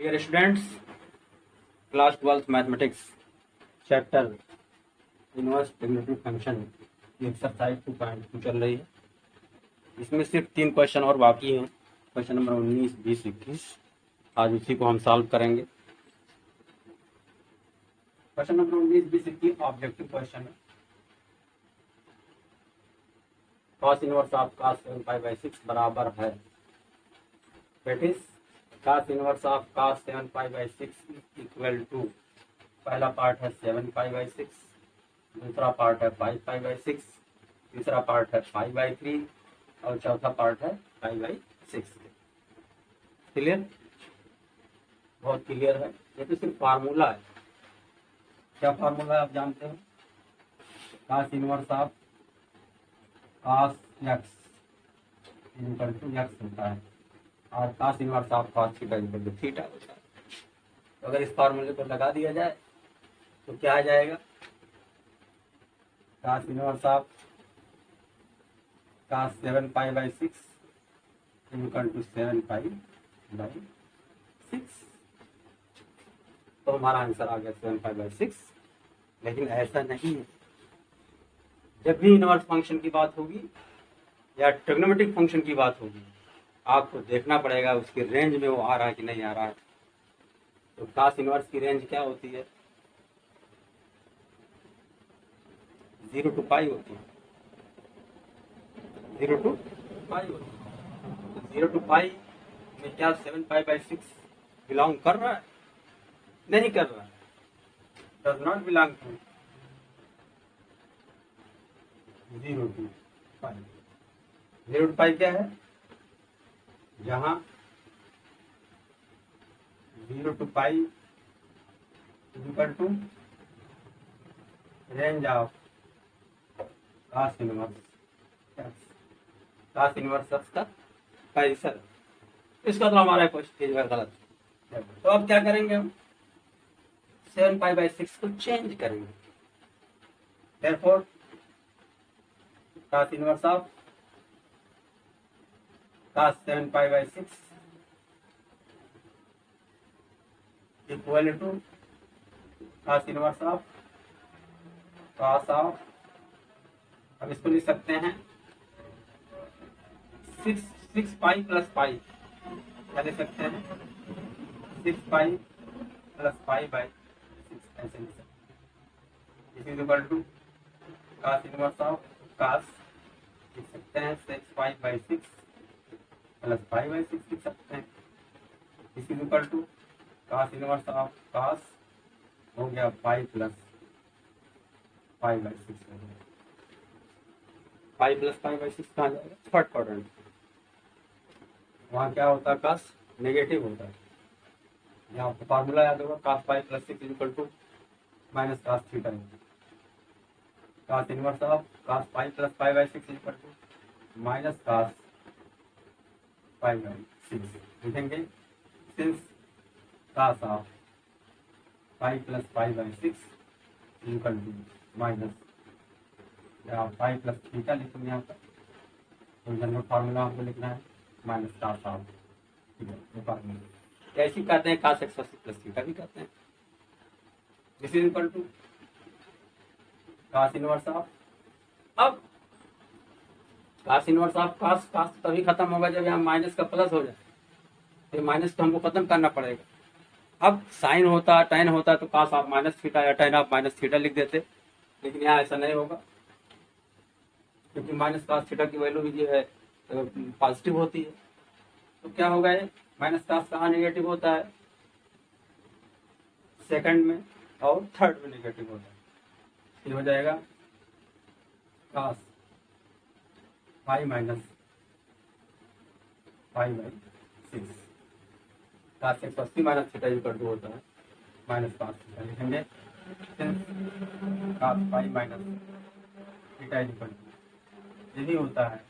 Dear students, class 12 mathematics chapter inverse trigonometric function की exercise 2.2 चल रही है। इसमें सिर्फ 3 क्वेश्चन और बाकी हैं। क्वेश्चन नंबर 19, 20, 21 आज उसी को हम सॉल्व करेंगे। क्वेश्चन नंबर 19, 20, 21 ऑब्जेक्टिव क्वेश्चन है। cos इनवर्स ऑफ cos 7π/6 बराबर है, that is cos inverse of cos 7π/6 equal to, पहला पार्ट है 7π/6, दूसरा पार्ट है 5π/6, तीसरा पार्ट है 5/3 और चौथा पार्ट है 5/6। क्लियर? बहुत क्लियर है। ये तो सिर्फ फार्मूला है। क्या फार्मूला है आप जानते हो? cos inverse of cos x equal to x होता है और cos inverse of cos theta equal to theta होता है। तो अगर इस फार्मूले को लगा दिया जाए तो क्या आ जाएगा? cos inverse of cos 7π/6 equal to 7π/6। तो हमारा आंसर आ गया 7π/6। लेकिन ऐसा नहीं है। जब भी इनवर्स फंक्शन की बात होगी या ट्रिग्नोमेट्रिक फंक्शन की बात होगी, आपको देखना पड़ेगा उसकी रेंज में वो आ रहा है कि नहीं आ रहा है। तो cos इनवर्स की रेंज क्या होती है? 0 to पाई होती है। 0 to पाई होती है। तो 0 to पाई में क्या 7π/6 बिलोंग कर रहा है? नहीं कर रहा है। Does not belong to 0 to pi. 0 to pi क्या है? जहां 0 to pi equal to range of cos inverse cos inverse का पैसर। इसका तो हमारा क्वेश्चन गलत है। तो अब क्या करेंगे हम? 7π/6 को चेंज करेंगे। Therefore, cos inverse of cos 7π/6 equal to cos inverse of cos of, अब इसको लिख सकते हैं 6 पाई प्लस पाई। क्या लिख सकते हैं? 6 पाई प्लस पाई/6 ऐसे लिख सकते हैं। Is equal to cos inverse of cos लिख सकते हैं 6π/6 प्लस पाई/6 लिख सकते हैं। Is equal to cos inverse of cos हो गया पाई प्लस पाई/6 हो गया। पाई प्लस पाई/6 कहाँ जाएगा? Third quadrant. वहाँ क्या होता है? cos नेगेटिव होता है। यहाँ आपको फार्मूला याद होगा, cos pi plus 6 equal to minus cos theta. cos inverse of cos pi plus पाई/6 इक्वल टू माइनस cos पाई/6 लिखेंगे। Since cos of pi plus पाई/6 equal to minus pi plus theta लिखेंगे यहाँ पर। तो जनरल फार्मूला हमको लिखना है माइनस cos ऑफ थीटा। ऐसी कहते हैं cos x प्लस थीटा भी कहते हैं। This is equal to cos inverse of, अब cos इनवर्स ऑफ cos तभी खत्म होगा जब यहाँ माइनस का प्लस हो जाए। तो माइनस तो हमको खत्म करना पड़ेगा। अब साइन होता, tan होता तो cos ऑफ माइनस थीटा या tan ऑफ माइनस थीटा लिख देते, लेकिन यहाँ ऐसा नहीं होगा क्योंकि माइनस cos थीटा की वैल्यू भी जो है पॉजिटिव होती है। तो क्या होगा? ये माइनस cos कहाँ नेगेटिव होता है? सेकंड में और थर्ड में नेगेटिव होता है। ये हो जाएगा cos पाई माइनस पाई/6। cos x + minus theta equal to होता है माइनस cos थीटा लिखेंगे। cos pi minus theta equal to यही होता है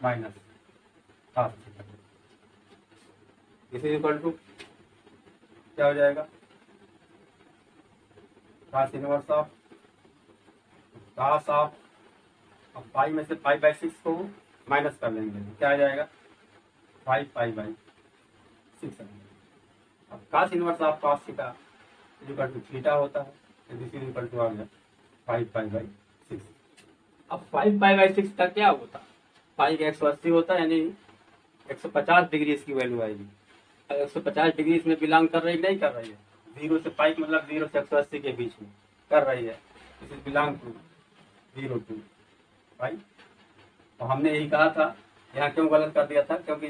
माइनस cos थीटा। इस इक्वल टू क्या हो जाएगा? cos inverse of cos of, अब पाई में से पाई/6 को माइनस कर लेंगे। क्या आ जाएगा? 5π/6। अब cos inverse of cos theta equal to theta होता है, तो दिस इज इक्वल टू आ गया 5π/6। अब 5π/6 का क्या होता है? पाई का 180 होता है, यानी 150 डिग्री इसकी वैल्यू आएगी। अब 150 डिग्री इसमें बिलोंग कर रही है, नहीं कर रही है? 0 से पाई मतलब 0 से 180 के बीच में कर रही है, this is belong to 0 to pi. तो हमने यही कहा था, यहाँ क्यों गलत कर दिया था? क्योंकि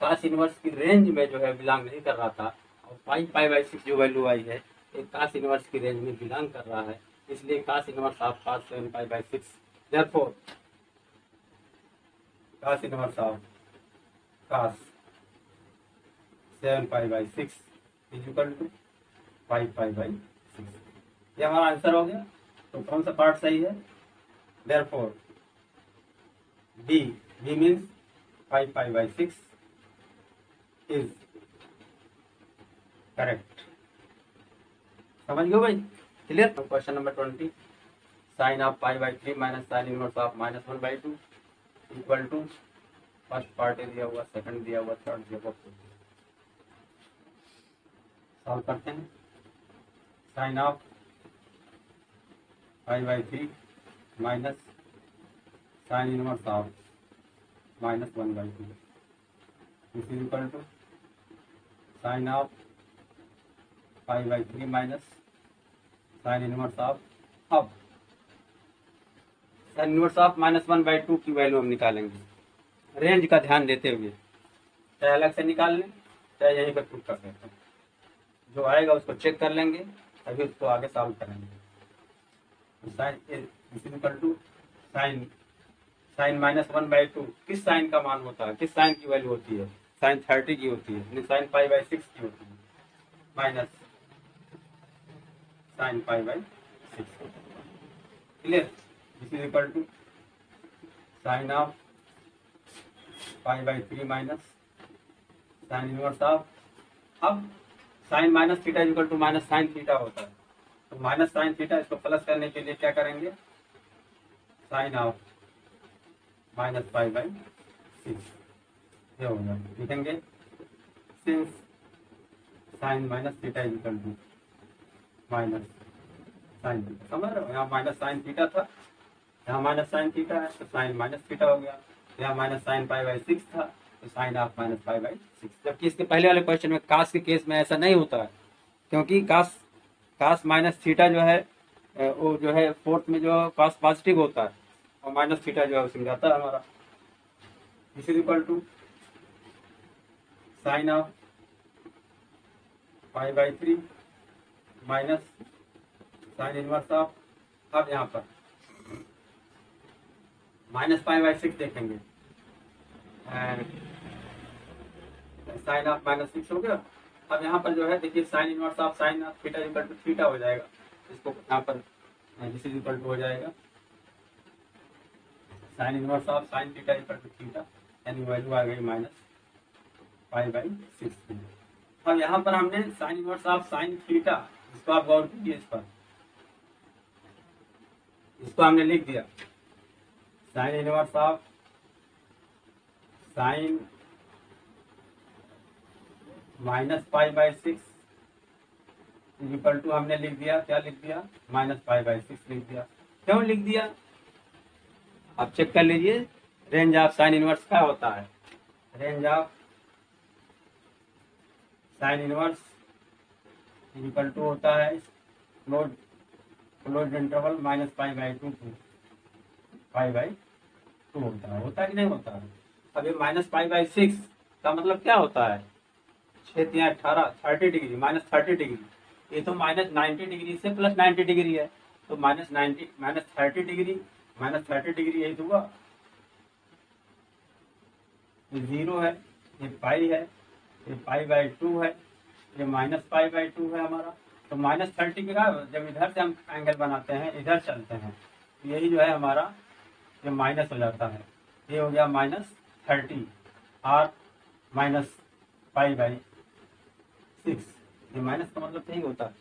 cos इनवर्स की रेंज में जो है बिलोंग नहीं कर रहा था, और 5π/6 जो वैल्यू आई है ये cos इनवर्स की रेंज में बिलोंग कर रहा है, इसलिए cos inverse of cos 7π/6, therefore cos inverse of cos 7π/6 is equal to 5π/6। ये हमारा आंसर हो गया। तो कौन सा पार्ट सही है? Therefore B means 5π/6 is correct. समझ गए भाई? Clear? Question number 20, sine of π/3 minus sine inverse of -1/2 equal to, first part दिया हुआ, सेकंड दिया हुआ, थर्ड दिया हुआ। सॉल्व करते हैं। Sine of π/3 minus sine inverse of -1/2 this is equal to sine of π/3 minus sine inverse of, अब sine inverse of -1/2 की वैल्यू हम निकालेंगे, रेंज का ध्यान देते हुए, चाहे अलग से निकाल लें चाहे यहीं पर प्रूफ कर देते हैं। जो आएगा उसको चेक कर लेंगे, अभी उसको आगे सॉल्व करेंगे। साइन इक्वल टू साइन -1/2 किस साइन का मान होता है, किस साइन की वैल्यू होती है? साइन 30 की होती है, साइन π/6 की होती है, minus sine π/6। Clear? This is equal to sine of π/3 minus sine inverse of, अब sine minus theta equal to minus sine theta होता है, तो माइनस साइन थीटा, इसको प्लस करने के लिए क्या करेंगे? साइन ऑफ -π/6 ये होगा, लिखेंगे since sine minus theta equal to minus sine theta. समझ रहे हो? यहाँ माइनस साइन थीटा था, यहाँ माइनस साइन थीटा है तो साइन माइनस थीटा हो गया, यहाँ माइनस साइन π/6 था तो साइन ऑफ -π/6। जबकि इसके पहले वाले क्वेश्चन में कास के केस में ऐसा नहीं होता है, क्योंकि कास माइनस थीटा जो है वो जो है फोर्थ में जो कास पॉजिटिव होता है, और माइनस थीटा जो है उसमें जाता है हमारा। This is equal to sine of π/3 minus sine inverse of, अब यहाँ पर -π/6 देखेंगे, साइन ऑफ -6 हो गया। अब यहाँ पर जो है देखिए sine inverse of sine of theta equal to theta हो जाएगा, इसको यहाँ पर दिस इज इक्वल टू हो जाएगा sine inverse of sine theta equal to theta, यानी वैल्यू आ गई -π/6। अब यहाँ पर हमने sine inverse of sine theta, इसको आप गौर कीजिए, इस पर इसको हमने लिख दिया sine inverse of sine -π/6 equal to, हमने लिख दिया, क्या लिख दिया? -π/6 लिख दिया। क्यों लिख दिया? आप चेक कर लीजिए, रेंज ऑफ साइन इनवर्स क्या होता है? Range of sine inverse equal to होता है क्लोज इंटरवल -π/2 to π/2 होता है कि नहीं होता है? अब ये -π/6 का मतलब क्या होता है? 6 या 18 30 डिग्री, -30 डिग्री, ये तो -90 डिग्री से +90 डिग्री है, तो -30 डिग्री यही तो हुआ। ये 0 है, ये पाई है, ये π/2 है, ये -π/2 है हमारा। तो -30 का जब इधर से हम एंगल बनाते हैं, इधर चलते हैं, तो यही जो है हमारा ये माइनस हो जाता है, ये हो गया -30 और -π/6। ये माइनस का मतलब यही होता है,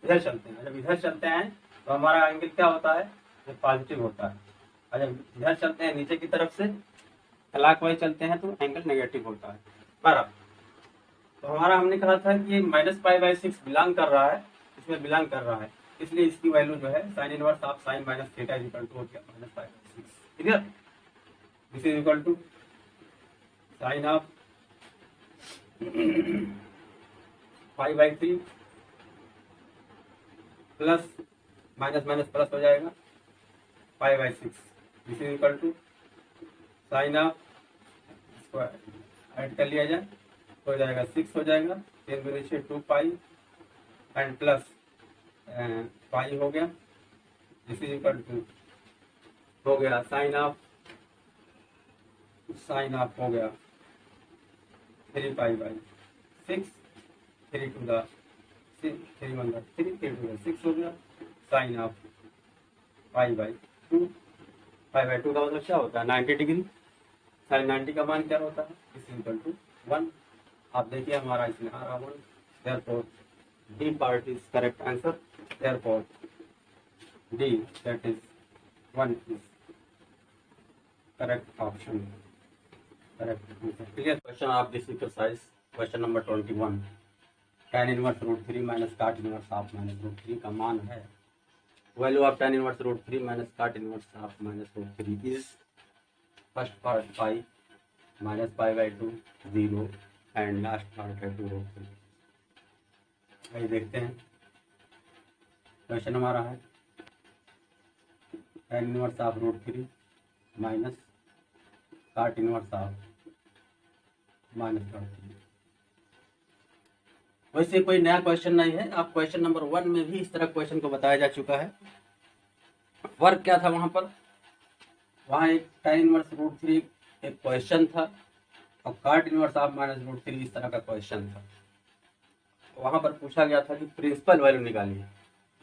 इधर चलते हैं, जब इधर चलते हैं तो हमारा एंगल क्या होता है? ये पॉजिटिव होता है, और जब इधर चलते हैं नीचे की तरफ से क्लॉकवाइज चलते हैं तो एंगल नेगेटिव होता है। बराबर। तो हमारा हमने कहा था कि ये -π/6 बिलोंग कर रहा है, इसमें बिलोंग कर रहा है, इसलिए इसकी वैल्यू जो है sine inverse of sine minus theta is equal to हो गया -π/6। Clear? This is equal to sine of π/3 plus minus minus plus हो जाएगा π/6। This is equal to sine of, इसको ऐड कर लिया जाए तो हो जाएगा 6 हो जाएगा, 10 में नीचे 2π एंड प्लस पाई हो गया। दिस इज इक्वल टू हो गया साइन ऑफ हो गया 3π/6, 3 टू द 3 1 3 3 टू द 6 हो गया साइन ऑफ π/2। π/2 का मतलब क्या होता है 90 डिग्री, साइन 90 का मान क्या होता है, इस इक्वल टू 1। आप देखिए हमारा इसमें आ रहा 1, therefore D part is correct answer, therefore D that is 1 is correct option, correct answer. Clear? Question of this exercise, question number 21, tan inverse root 3 minus cot inverse of minus root 3 का मान है। Value of tan inverse root 3 minus cot inverse of minus root 3 is first part pi minus π/2 0 and last part है 2√3। आइए देखते हैं question हमारा है tan inverse of root 3 minus cot inverse of minus root 3। वैसे कोई नया क्वेश्चन नहीं है, आप क्वेश्चन नंबर 1 में भी इस तरह क्वेश्चन को बताया जा चुका है। वर्क क्या था वहां पर, वहां एक tan इनवर्स रूट 3 एक क्वेश्चन था और cot inverse of minus root 3 इस तरह का क्वेश्चन था। वहां पर पूछा गया था कि प्रिंसिपल वैल्यू निकालिए,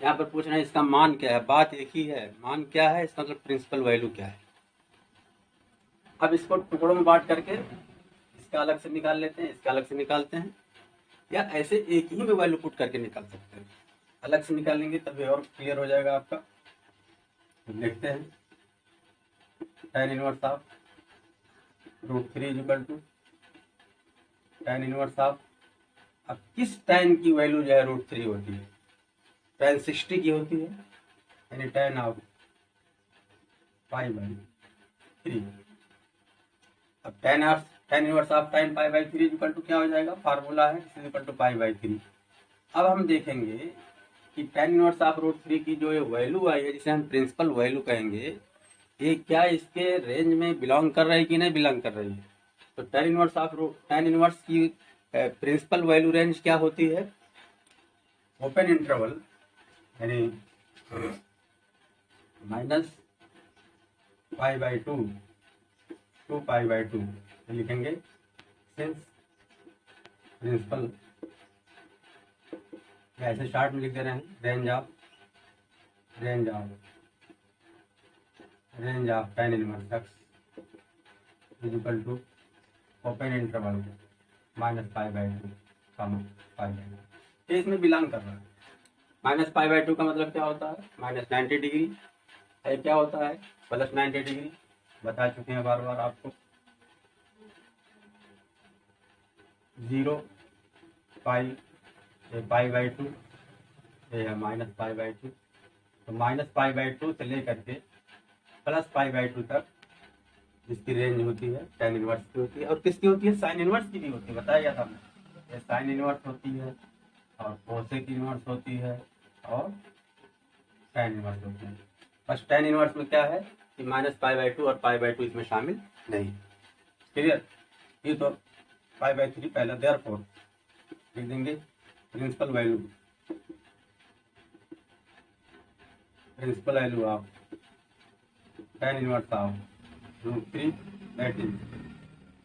यहाँ पर पूछ रहे हैं इसका मान क्या है। बात एक ही है, मान क्या है, इसका मतलब प्रिंसिपल वैल्यू क्या है। अब इसको टुकड़ों में बांट करके इसका अलग से निकाल लेते हैं, इसका अलग से निकालते हैं, या ऐसे एक ही में वैल्यू पुट करके निकाल सकते हैं। अलग से निकालेंगे तभी और क्लियर हो जाएगा आपका। तो देखते हैं tan inverse of root 3 is equal to tan inverse of, अब किस tan की वैल्यू जो है रूट 3 होती है, tan 60 की होती है, यानी tan ऑफ π/3। अब tan inverse of tan π/3 equal to क्या हो जाएगा, फार्मूला है इक्वल टू π/3। अब हम देखेंगे कि tan इनवर्स ऑफ रूट 3 की जो ये वैल्यू आई है, जिसे हम प्रिंसिपल वैल्यू कहेंगे, ये क्या इसके रेंज में बिलोंग कर रही है कि नहीं बिलोंग कर रही है। तो tan इनवर्स की प्रिंसिपल वैल्यू रेंज क्या होती है, ओपन इंटरवल यानी माइनस π/2 टू π/2 लिखेंगे, सिंस प्रिंसिपल ऐसे शार्ट में लिख दे रहे हैं, range of tan inverse x is equal to open interval minus π/2 π/2। ये इसमें बिलोंग कर रहा है। माइनस π/2 का मतलब क्या होता है, -90 डिग्री है, क्या होता है +90 डिग्री, बता चुके हैं बार बार आपको। 0 π/2 ये है -π/2, तो -π/2 से लेकर के +π/2 तक इसकी रेंज होती है, tan इनवर्स की होती है। और किसकी होती है, साइन इनवर्स की भी होती है, बताया गया था हमने। ये साइन इनवर्स होती है और कोसेक इनवर्स होती है और tan इनवर्स होती है। बस tan इनवर्स में क्या है कि -π/2 और π/2 इसमें शामिल नहीं। क्लियर? ये तो π/3 पहला, देयरफॉर लिख देंगे principal value of tan inverse of root 3 that is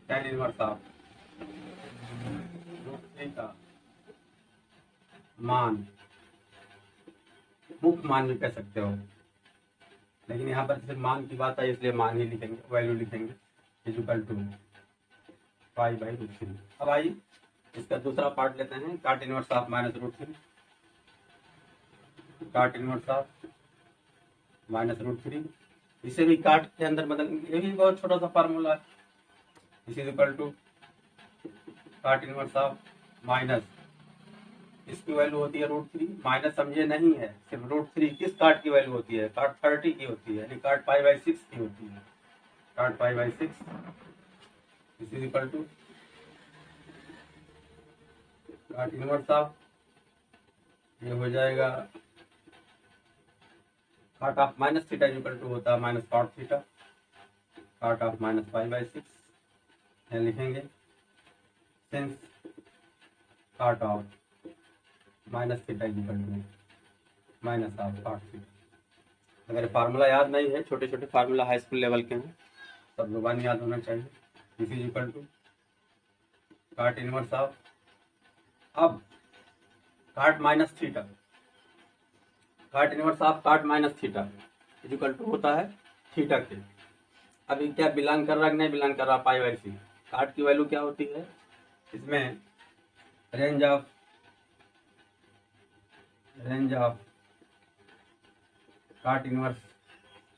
tan inverse of root 3 का मान, मुख्य मान भी कह सकते हो, लेकिन यहाँ पर सिर्फ मान की बात है इसलिए मान ही लिखेंगे, वैल्यू लिखेंगे इज इक्वल टू π/√3। अब आइए इसका दूसरा पार्ट लेते हैं, cot inverse of minus root 3, cot inverse of minus root 3, इसे भी काट के अंदर बदलेंगे, ये भी बहुत छोटा सा फार्मूला है। Is equal to cot inverse of minus इसकी वैल्यू होती है √3, माइनस समझे नहीं है, सिर्फ √3 किस काट की वैल्यू होती है, काट 30 की होती है, यानी काट π/6 की होती है, cot π/6 is equal to cot inverse of, ये हो जाएगा cot of minus theta is equal to होता है minus cot theta, cot of minus π/6 यहाँ लिखेंगे, since cot of minus theta is equal to minus of cot theta. अगर formula याद नहीं है, छोटे छोटे फार्मूला हाई स्कूल लेवल के हैं, सब जुबान याद होना चाहिए। This is equal to cot inverse of, अब cot minus theta, cot inverse of cot minus theta is equal to होता है थीटा के। अभी क्या बिलोंग कर रहा है, नहीं बिलोंग कर रहा, π/6। काट की वैल्यू क्या होती है, इसमें range of cot inverse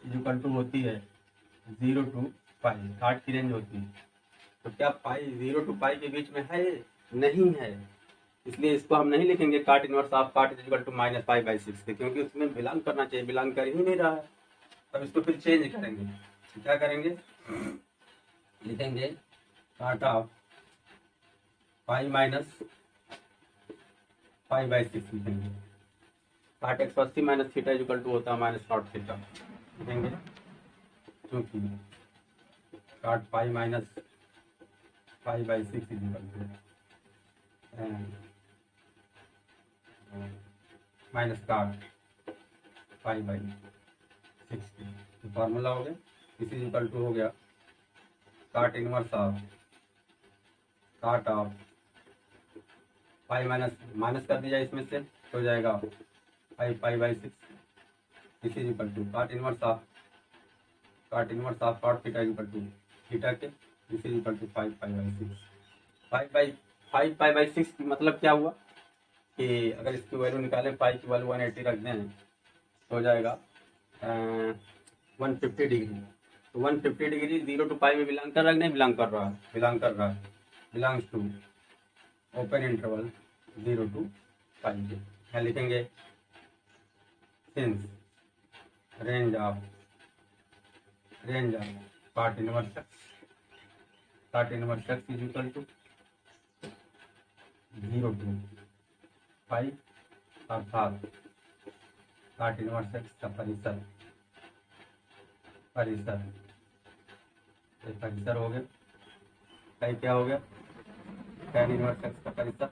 is equal to होती है 0 to π, काट की रेंज होती है। तो क्या पाई 0 to π के बीच में है, नहीं है, इसलिए इसको हम नहीं लिखेंगे काट इनवर्स ऑफ काट इज इक्वल टू माइनस π/6 के, क्योंकि उसमें बिलोंग करना चाहिए, बिलोंग कर ही नहीं रहा है। अब इसको फिर चेंज करेंगे, क्या करेंगे, लिखेंगे काट ऑफ पाई माइनस π/6 लिखेंगे, cot 180 minus theta is equal to होता है माइनस कॉट थीटा लिखेंगे, क्योंकि cot pi minus π/6 is equal to minus cot π/6। तो फार्मूला हो गया, इस इज इक्वल टू हो गया cot inverse of cot of pi minus कर दिया इसमें से, हो जाएगा π/6 is equal to cot inverse of cot theta is equal to theta के, इज इक्वल टू 5π/6। 5π/6 मतलब क्या हुआ कि अगर इसकी वैल्यू निकालें, पाई की वैल्यू 180 रख दें तो हो जाएगा 150 डिग्री। तो 150 डिग्री 0 to π में बिलोंग कर रहा है, नहीं बिलोंग कर रहा है, बिलोंग कर रहा है, belongs to open interval 0 to π के। यहाँ लिखेंगे since range of cot inverse x is equal to 0 to π, अर्थात काट इनवर्स x का परिसर हो गया, क्या हो गया, tan इनवर्स x का परिसर,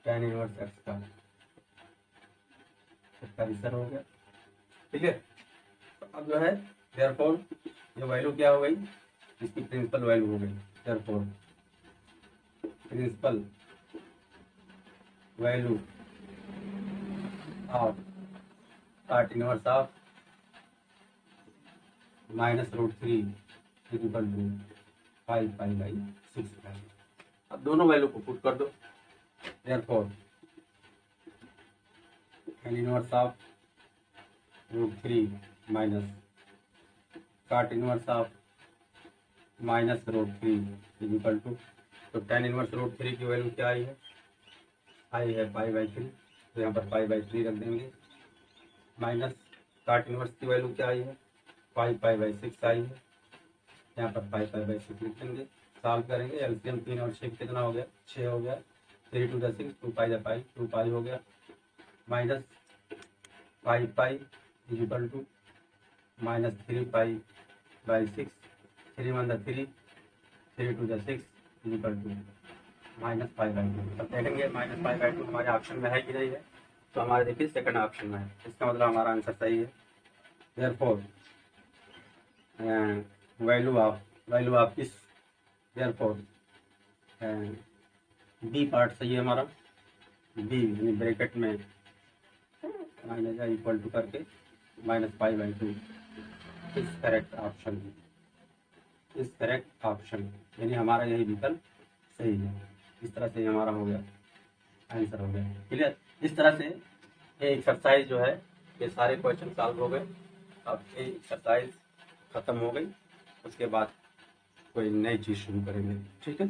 tan इनवर्स x का परिसर हो गया, ठीक है। तो अब जो है देयरफॉर ये वैल्यू क्या हो गई, इसकी प्रिंसिपल वैल्यू हो गई, therefore principal value of cot inverse of minus √3 is equal to 5π/6। अब दोनों वैल्यू को पुट कर दो, therefore tan inverse of √3 minus cot inverse of minus √3 is equal to, तो tan इनवर्स √3 की वैल्यू क्या आई है π/3, तो यहाँ पर π/3 रख देंगे, माइनस काट इनवर्स की वैल्यू क्या आई है 5π/6 आई है, यहाँ पर 5π/6 लिख देंगे, सॉल्व करेंगे, एलसीएम 3 और 6 कितना हो गया, 6 हो गया, 3 to the 6 2π/π 2π हो गया, minus 5π is equal to minus 3π/6, 3 1 3, 3 to the 6 is equal to minus π/2। अब देखेंगे माइनस π/2 हमारे ऑप्शन में है कि नहीं है, तो हमारे देखिए सेकंड ऑप्शन में है, इसका मतलब हमारा आंसर सही है। देयरफॉर वैल्यू ऑफ किस, देयरफॉर बी पार्ट सही है हमारा, बी यानी ब्रैकेट में माइनस इक्वल टू करके माइनस π/2 इस करेक्ट ऑप्शन, यानी हमारा यही विकल्प सही है। इस तरह से हमारा हो गया, आंसर हो गया, क्लियर। इस तरह से ये एक्सरसाइज जो है, ये सारे क्वेश्चन सॉल्व हो गए। अब ये एक्सरसाइज खत्म हो गई, उसके बाद कोई नई चीज़ शुरू करेंगे, ठीक है।